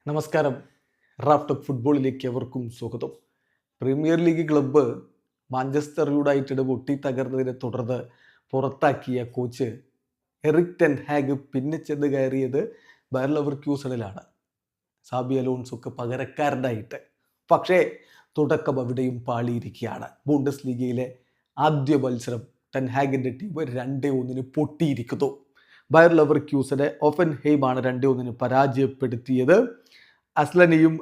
നമസ്കാരം. റാഫ്റ്റോക്ക് ഫുട്ബോളിലേക്ക് എവർക്കും സ്വാഗതം. Premier league club Manchester United പൊട്ടി തകർന്നതിനെ തുടർന്ന് പുറത്താക്കിയ കോച്ച് എറിക് ടെൻ ഹാഗ് പിന്നെ ചെന്ന് കയറിയത് ബയർ ലെവർക്യൂസണിലാണ്. സാബി അലോൺസോക്ക് പകരക്കാരനായിട്ട്. പക്ഷേ തുടക്കം അവിടെയും പാളിയിരിക്കുകയാണ്. ബൂണ്ടസ് ലീഗയിലെ ആദ്യ മത്സരം ടെൻ ഹാഗിൻ്റെ ടീം 2-1 പൊട്ടിയിരിക്കുന്നു. ബയർ ലെവർക്യൂസനെ ഓഫൻഹെയ്മാണ് 2-1 പരാജയപ്പെടുത്തിയത്. അസ്ലനിയും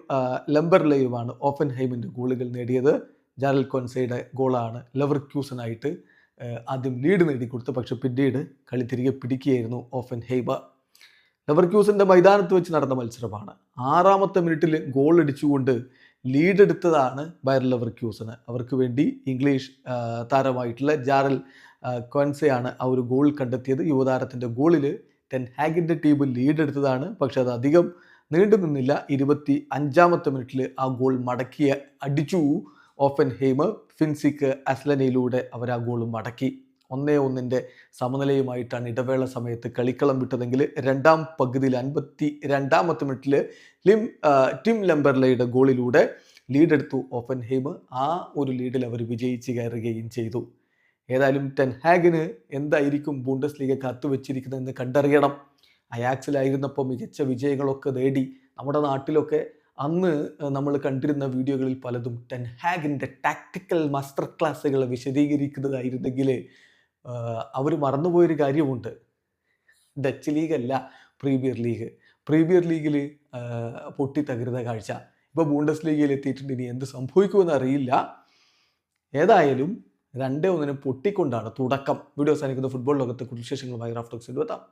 ലംബർലയുമാണ് ഓഫൻഹൈമിൻ്റെ ഗോളുകൾ നേടിയത്. ജാരൽ കോൻസയുടെ ഗോളാണ് ലെവർക്യൂസനായിട്ട് ആദ്യം ലീഡ് നേടിക്കൊടുത്തു. പക്ഷെ പിന്നീട് കളി തിരികെ പിടിക്കുകയായിരുന്നു ഓഫൻഹൈമ. ലെവർക്യൂസൻ്റെ മൈതാനത്ത് വെച്ച് നടന്ന മത്സരമാണ്. 6ാമത്തെ മിനിറ്റിൽ ഗോൾ അടിച്ചുകൊണ്ട് ലീഡ് എടുത്തതാണ് ബയർ ലെവർക്യൂസന്. അവർക്ക് വേണ്ടി ഇംഗ്ലീഷ് താരമായിട്ടുള്ള ജാരൽ കോൻസയാണ് ആ ഒരു ഗോൾ കണ്ടെത്തിയത്. യുവതാരത്തിൻ്റെ ഗോളിൽ ടെൻ ഹാഗിൻ്റെ ടീം ലീഡ് എടുത്തതാണ്. പക്ഷെ അത് അധികം നീണ്ടു നിന്നില്ല. 25ാമത്തെ മിനിറ്റിൽ ആ ഗോൾ മടക്കി അടിച്ചു ഓഫൻഹെയ്മ്. ഫിൻസിക്ക് അസ്ലനയിലൂടെ അവർ ആ ഗോൾ മടക്കി. 1-1 സമനിലയുമായിട്ടാണ് ഇടവേള സമയത്ത് കളിക്കളം വിട്ടതെങ്കിൽ രണ്ടാം പകുതിയിൽ 52ാമത്തെ മിനിറ്റിൽ ടിം ലംബർലയുടെ ഗോളിലൂടെ ലീഡെടുത്തു ഓഫൻഹെയ്മ്. ആ ഒരു ലീഡിൽ അവർ വിജയിച്ച് കയറുകയും ചെയ്തു. ഏതായാലും ടെൻ ഹാഗിന് എന്തായിരിക്കും ബൂണ്ടസ് ലീഗ് കാത്തുവെച്ചിരിക്കുന്നതെന്ന് കണ്ടറിയണം. അയാക്സിലായിരുന്നപ്പോൾ മികച്ച വിജയങ്ങളൊക്കെ നേടി. നമ്മുടെ നാട്ടിലൊക്കെ അന്ന് നമ്മൾ കണ്ടിരുന്ന വീഡിയോകളിൽ പലതും ടെൻ ഹാഗിൻ്റെ ടാക്ടിക്കൽ മാസ്റ്റർ ക്ലാസ്സുകൾ വിശദീകരിക്കുന്നതായിരുന്നെങ്കിൽ അവർ മറന്നുപോയൊരു കാര്യമുണ്ട്. ഡച്ച് ലീഗല്ല പ്രീമിയർ ലീഗ്. പ്രീമിയർ ലീഗിൽ പൊട്ടി തകരുന്ന കാഴ്ച ഇപ്പോൾ ബൂണ്ടസ് ലീഗിൽ എത്തിയിട്ടുണ്ട്. ഇനി എന്ത് സംഭവിക്കുമെന്ന് അറിയില്ല. ഏതായാലും 2-1 പൊട്ടിക്കൊണ്ടാണ് തുടക്കം. വീഡിയോ അവസാനിക്കുന്ന ഫുട്ബോൾ ലോകത്തെ കൂടുതൽ വിശേഷങ്ങളുമായി റാഫ്റ്റോക്സിൽ എത്താം.